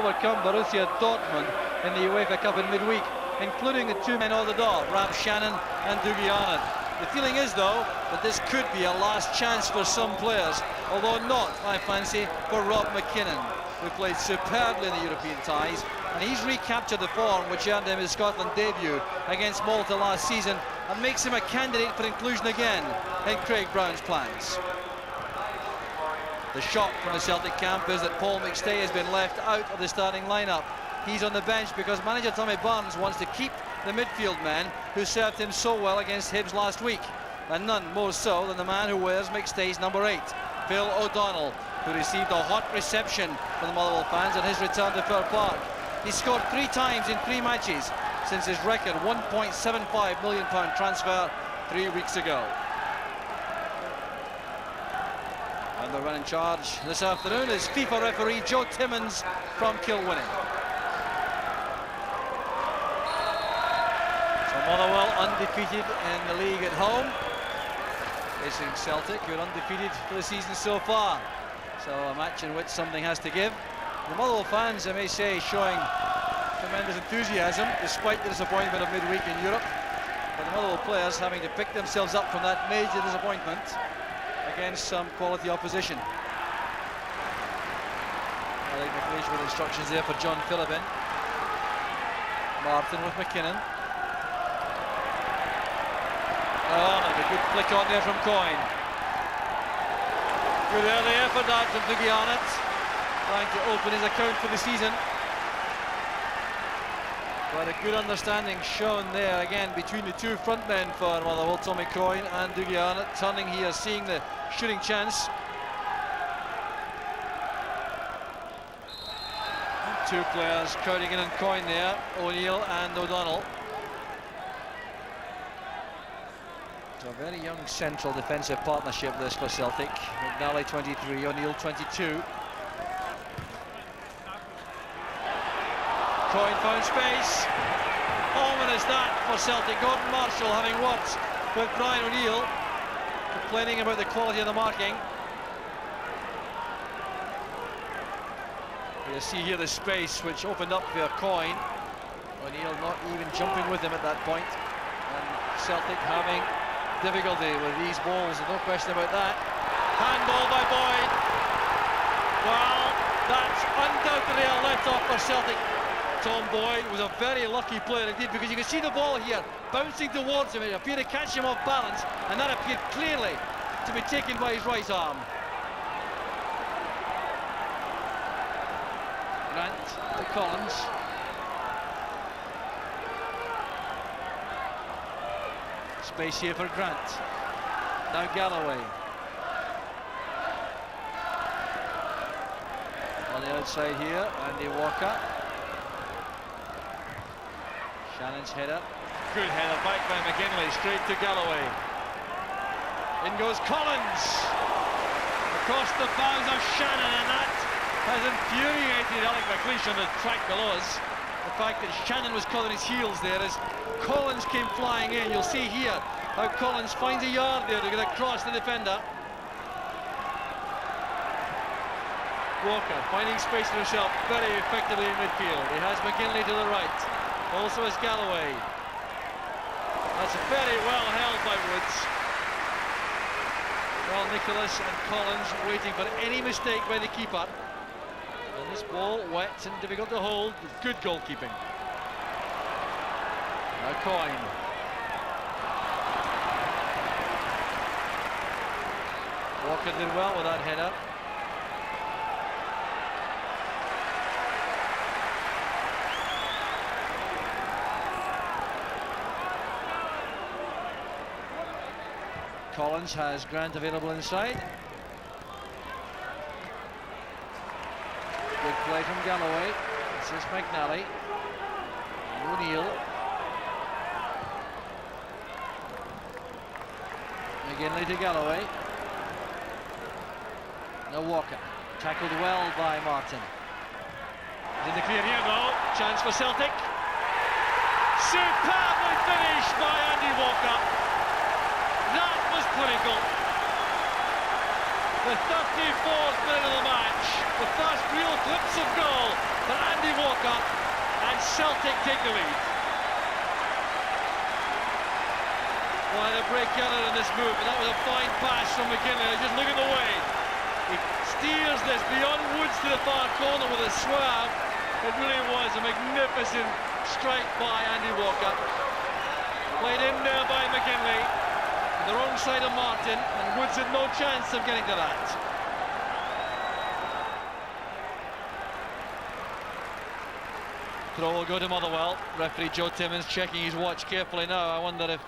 overcome Borussia Dortmund in the UEFA Cup in midweek, including the two men on the door, Ralph Shannon and Dougie Arnott. The feeling is, though, that this could be a last chance for some players, although not, I fancy, for Rob McKinnon, who played superbly in the European ties, and he's recaptured the form which earned him his Scotland debut against Malta last season and makes him a candidate for inclusion again in Craig Brown's plans. The shock from the Celtic camp is that Paul McStay has been left out of the starting lineup. He's on the bench because manager Tommy Burns wants to keep the midfield men who served him so well against Hibs last week, and none more so than the man who wears McStay's number 8, Phil O'Donnell, who received a hot reception from the Motherwell fans at his return to Fir Park. He scored 3 times in 3 matches since his record £1.75 million transfer 3 weeks ago. And the run in charge this afternoon is FIFA referee Joe Timmins from Kilwinning. Motherwell undefeated in the league at home, facing Celtic, who are undefeated for the season so far. So a match in which something has to give. The Motherwell fans, I may say, showing tremendous enthusiasm despite the disappointment of midweek in Europe. But the Motherwell players having to pick themselves up from that major disappointment against some quality opposition. Alec McLeish with instructions there for John Phillippin. Martin with McKinnon. Oh, and a good flick on there from Coyne. Good early effort that from Dougie Arnott, trying to open his account for the season. But a good understanding shown there again between the two front men for Motherwell, Tommy Coyne and Dougie Arnott, turning here, seeing the shooting chance. And 2 players crowding in on Coyne there, O'Neill and O'Donnell. A very young central defensive partnership this for Celtic. McNally 23, O'Neill 22. Coyne found space. Ominous that for Celtic. Gordon Marshall having worked with Brian O'Neill, complaining about the quality of the marking. You see here the space which opened up for Coyne. O'Neill not even jumping with him at that point. And Celtic having difficulty with these balls, no question about that. Handball by Boyd. Well, that's undoubtedly a let-off for Celtic. Tom Boyd was a very lucky player indeed, because you can see the ball here bouncing towards him. It appeared to catch him off balance, and that appeared clearly to be taken by his right arm. Grant to Collins. Space here for Grant. Now Galloway. On the outside here, Andy Walker. Shannon's header. Good header back by McGinley, straight to Galloway. In goes Collins. Across the bows of Shannon, and that has infuriated Alec McLeish on the track below us. The fact that Shannon was caught on his heels there as Collins came flying in. You'll see here how Collins finds a yard there to get across the defender. Walker finding space for himself very effectively in midfield. He has McGinley to the right. Also has Galloway. That's very well held by Woods. Well, Nicholas and Collins waiting for any mistake by the keeper. And this ball wet and difficult to hold with good goalkeeping. Now Coyne. Walker did well with that header. Collins has Grant available inside. Good play from Galloway. This is McNally. O'Neill. McGinley to Galloway. Now Walker. Tackled well by Martin. In the clear here though. Chance for Celtic. Superbly finished by Andy Walker. That was clinical. The 34th minute of the match. The first real glimpse of goal for Andy Celtic take the lead. Well, a break error in this move, but that was a fine pass from McKinley. Just look at the way he steers this beyond Woods to the far corner with a swerve. It really was a magnificent strike by Andy Walker. Played in there by McKinley, the wrong side of Martin, and Woods had no chance of getting to that. Throw will go to Motherwell. Referee Joe Timmins checking his watch carefully now. I wonder if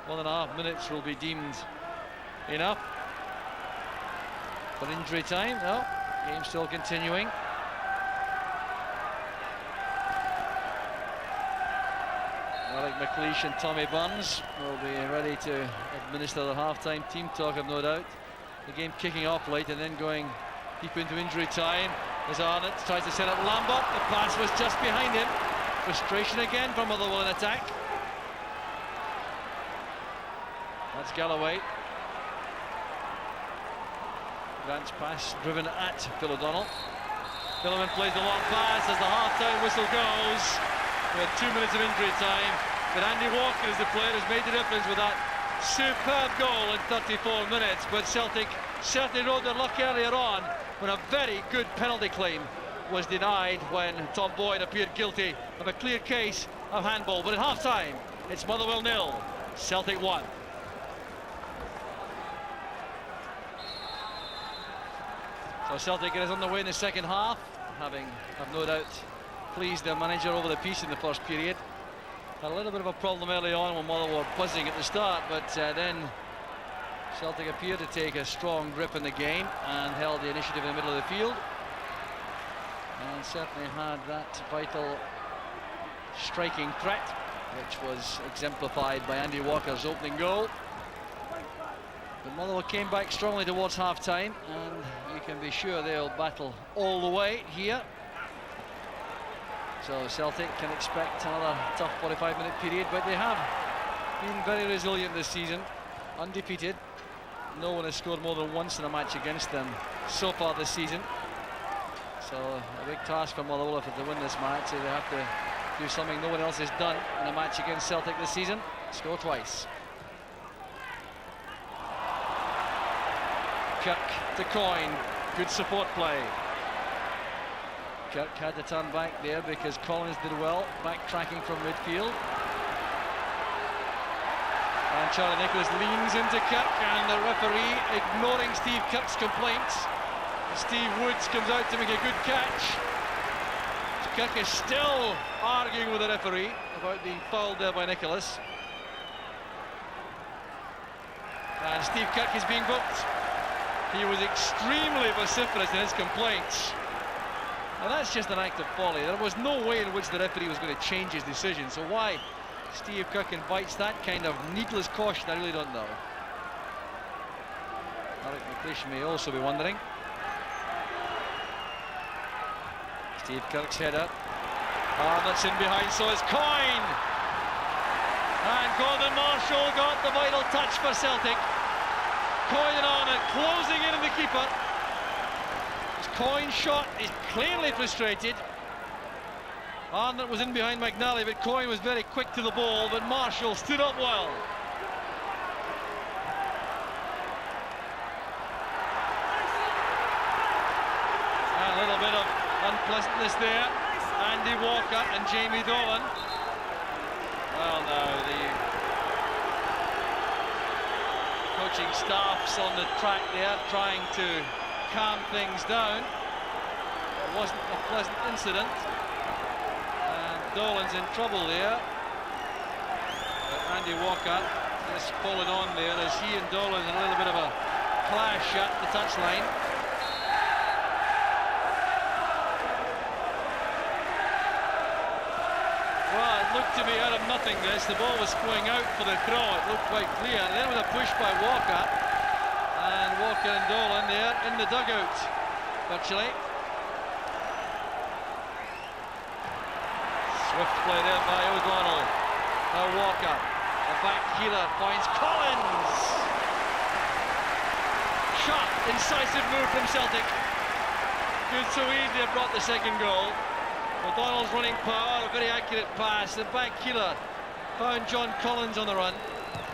1.5 minutes will be deemed enough for injury time. No, game still continuing. Alec McLeish and Tommy Burns will be ready to administer the half-time team talk, I've no doubt. The game kicking off late and then going deep into injury time as Arnott tries to set up Lambert. The pass was just behind him. Frustration again from Motherwell in attack. That's Galloway. Grant's pass driven at Phil O'Donnell. Philliman plays the long pass as the half-time whistle goes. We had 2 minutes of injury time, but Andy Walker is the player who's made the difference with that superb goal in 34 minutes. But Celtic certainly rode their luck earlier on when a very good penalty claim was denied when Tom Boyd appeared guilty of a clear case of handball. But at half-time, it's Motherwell 0, Celtic 1. So Celtic get us on the way in the second half, having, I've no doubt, pleased their manager over the piece in the first period. Had a little bit of a problem early on when Motherwell were buzzing at the start, but then Celtic appeared to take a strong grip in the game and held the initiative in the middle of the field. And certainly had that vital striking threat, which was exemplified by Andy Walker's opening goal. But Motherwell came back strongly towards half-time, and you can be sure they'll battle all the way here. So Celtic can expect another tough 45-minute period, but they have been very resilient this season, undefeated. No one has scored more than once in a match against them so far this season. So a big task for Motherwell if they win this match. They have to do something no one else has done in a match against Celtic this season: score twice. Kirk to Coyne, good support play. Kirk had to turn back there because Collins did well, backtracking from midfield. And Charlie Nicholas leans into Kirk, and the referee ignoring Steve Kirk's complaints. Steve Woods comes out to make a good catch. Kirk is still arguing with the referee about being fouled there by Nicholas. And Steve Kirk is being booked. He was extremely vociferous in his complaints. And that's just an act of folly. There was no way in which the referee was going to change his decision. So why Steve Kirk invites that kind of needless caution, I really don't know. Alec McLeish may also be wondering. Steve Kirk's header. Arnott's in behind, so is Coyne. And Gordon Marshall got the vital touch for Celtic. Coyne and Arnott closing in on the keeper. His Coyne shot is clearly frustrated. Arnott was in behind McNally, but Coyne was very quick to the ball, but Marshall stood up well. And a little bit of unpleasantness there. Andy Walker and Jamie Dolan. Well, now the coaching staff's on the track there, trying to calm things down. It wasn't a pleasant incident. And Dolan's in trouble there. But Andy Walker just followed on there as he and Dolan had a little bit of a clash at the touchline. Well, it looked to me out of nothing this. The ball was going out for the throw. It looked quite clear. And then with a push by Walker. And Walker and Dolan there in the dugout, virtually. Swift play there by O'Donnell. Now Walker. The back healer finds Collins. Sharp, incisive move from Celtic. Could so easily have brought the second goal. O'Donnell's running power, a very accurate pass. The back keeler found John Collins on the run.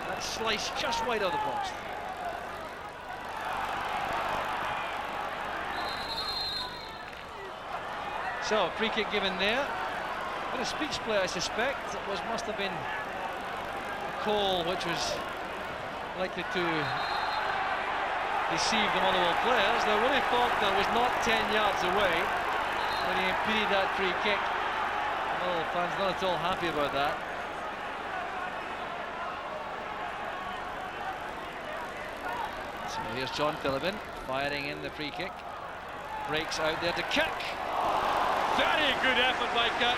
That slice just wide of the post. So, free kick given there. But a speech play, I suspect. It must have been a call which was likely to deceive the Motherwell players. Now, Willie Faulkner was not 10 yards away when he impeded that free kick. Motherwell fans not at all happy about that. So here's John Phillippen firing in the free kick. Breaks out there to Kirk. Very good effort by Kirk.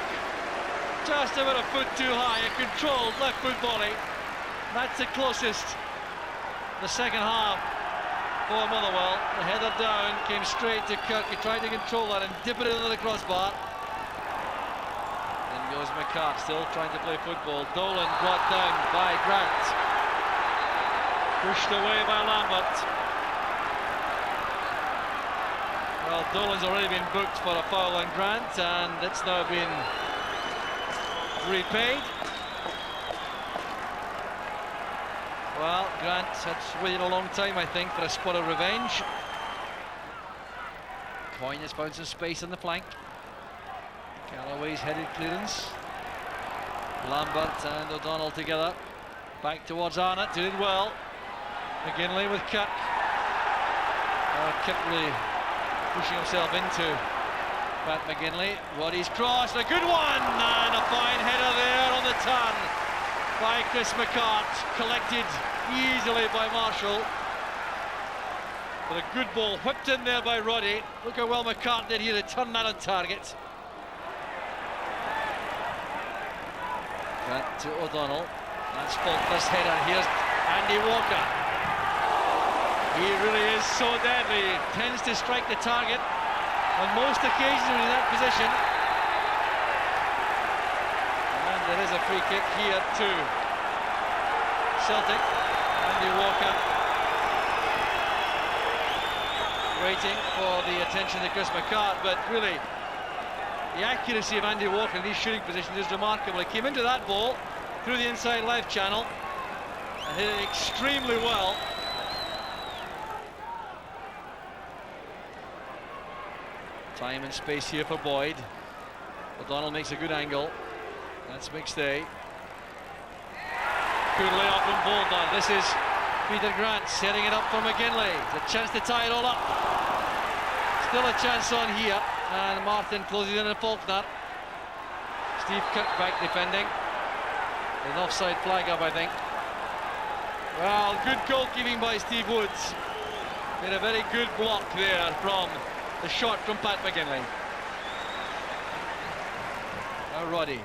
Just about a foot too high. A controlled left foot volley. That's the closest the second half for Motherwell. The header down, came straight to Kirk. He tried to control that and dip it into the crossbar. Then goes McCart, still trying to play football. Dolan brought down by Grant. Pushed away by Lambert. Well, Dolan's already been booked for a foul on Grant, and it's now been repaid. Well, Grant had waited a long time, I think, for a spot of revenge. Coyne has found some space on the flank. Callaway's headed clearance. Lambert and O'Donnell together. Back towards Arnott, who did well. McGinley with Kirk. Kirk really pushing himself into Pat McGinley. Roddy's cross, a good one, and a fine header there on the turn by Chris McCart, collected easily by Marshall. But a good ball whipped in there by Roddy. Look how well McCart did here to turn that on target. Grant to O'Donnell. That's Faulkner's header. Here's Andy Walker. He really is so deadly. He tends to strike the target on most occasions when he's in that position. And there is a free kick here to Celtic. Andy Walker waiting for the attention of Chris McCart, but really the accuracy of Andy Walker in these shooting positions is remarkable. He came into that ball through the inside left channel and hit it extremely well. Time and space here for Boyd. O'Donnell makes a good angle. That's McStay. Good layoff from Boulder. This is Peter Grant setting it up for McGinley. It's a chance to tie it all up. Still a chance on here. And Martin closes in on Faulkner. Steve Kirk back defending. An offside flag up, I think. Well, good goalkeeping by Steve Woods. Made a very good block there from the shot from Pat McGinley. Now Roddy.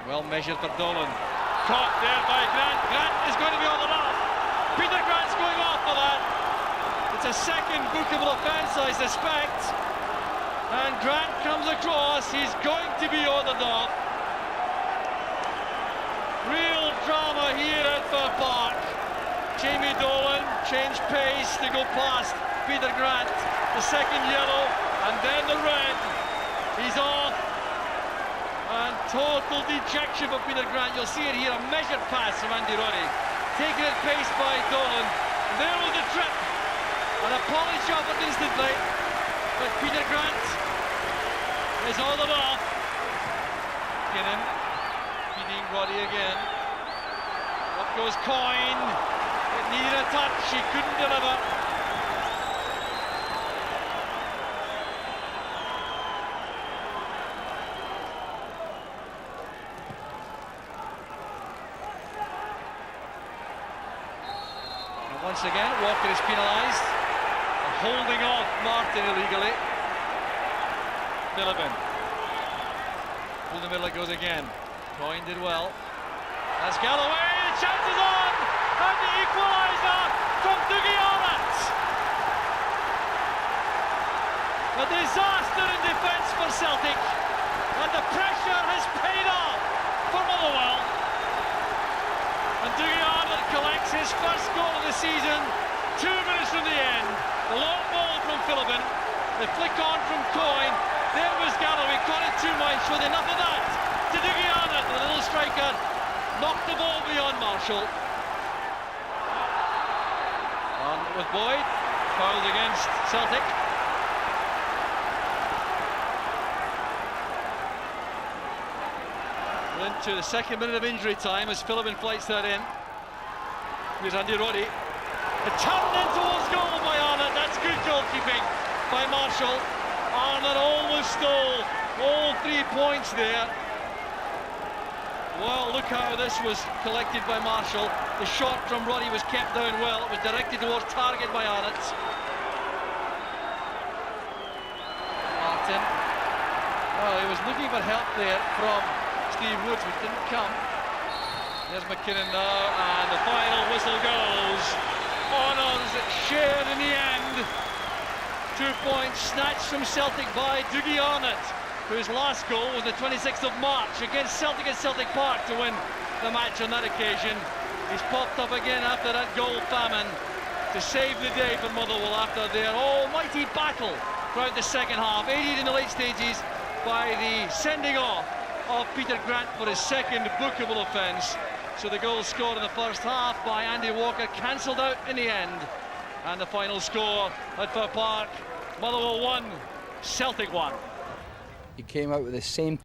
Well measured for Dolan. Caught there by Grant. Grant is going to be on the off. Peter Grant's going off for that. It's a second bookable offence, I suspect. And Grant comes across. He's going to be ordered off. Real drama here at Fir Park. Jamie Dolan changed pace to go past Peter Grant. The second yellow and then the red. He's off. And total dejection for Peter Grant. You'll see it here, a measured pass from Andy Roddy. Taken at pace by Dolan. And there was the trip. And a polish off it instantly. But Peter Grant is ordered off. Kinnan feeding Roddy again. Up goes Coyne. It needed a touch, he couldn't deliver. And once again, Walker is penalised. Holding off Martin illegally. Phillippen. Through the middle it goes again. Coyne did well. That's Galloway, the chance is on! And the equaliser from Dougie Arnott. A disaster in defence for Celtic, and the pressure has paid off for Motherwell. And Dougie Arnott collects his first goal of the season 2 minutes from the end. The long ball from Phillippen, The flick on from Coyne. There was Galloway, caught it too much with enough of that. To Dougie Arnott, the little striker, knocked the ball beyond Marshall. On with Boyd, fouled against Celtic. Into the second minute of injury time as Philip flights that in. Here's Andy Roddy. It turned in towards goal by Arnott. That's good goalkeeping by Marshall. Arnott almost stole all 3 points there. Well, look how this was collected by Marshall. The shot from Roddy was kept down well. It was directed towards target by Arnott. Martin. Well, he was looking for help there from Steve Woods, which didn't come. There's McKinnon now, and the final whistle goes. Honours shared in the end. 2 points snatched from Celtic by Dougie Arnott, whose last goal was the 26th of March against Celtic at Celtic Park to win the match on that occasion. He's popped up again after that goal famine to save the day for Motherwell after their almighty battle throughout the second half, aided in the late stages by the sending off of Peter Grant for his second bookable offence. So the goal scored in the first half by Andy Walker cancelled out in the end. And the final score at Fir Park, Motherwell 1, Celtic 1. He came out with the same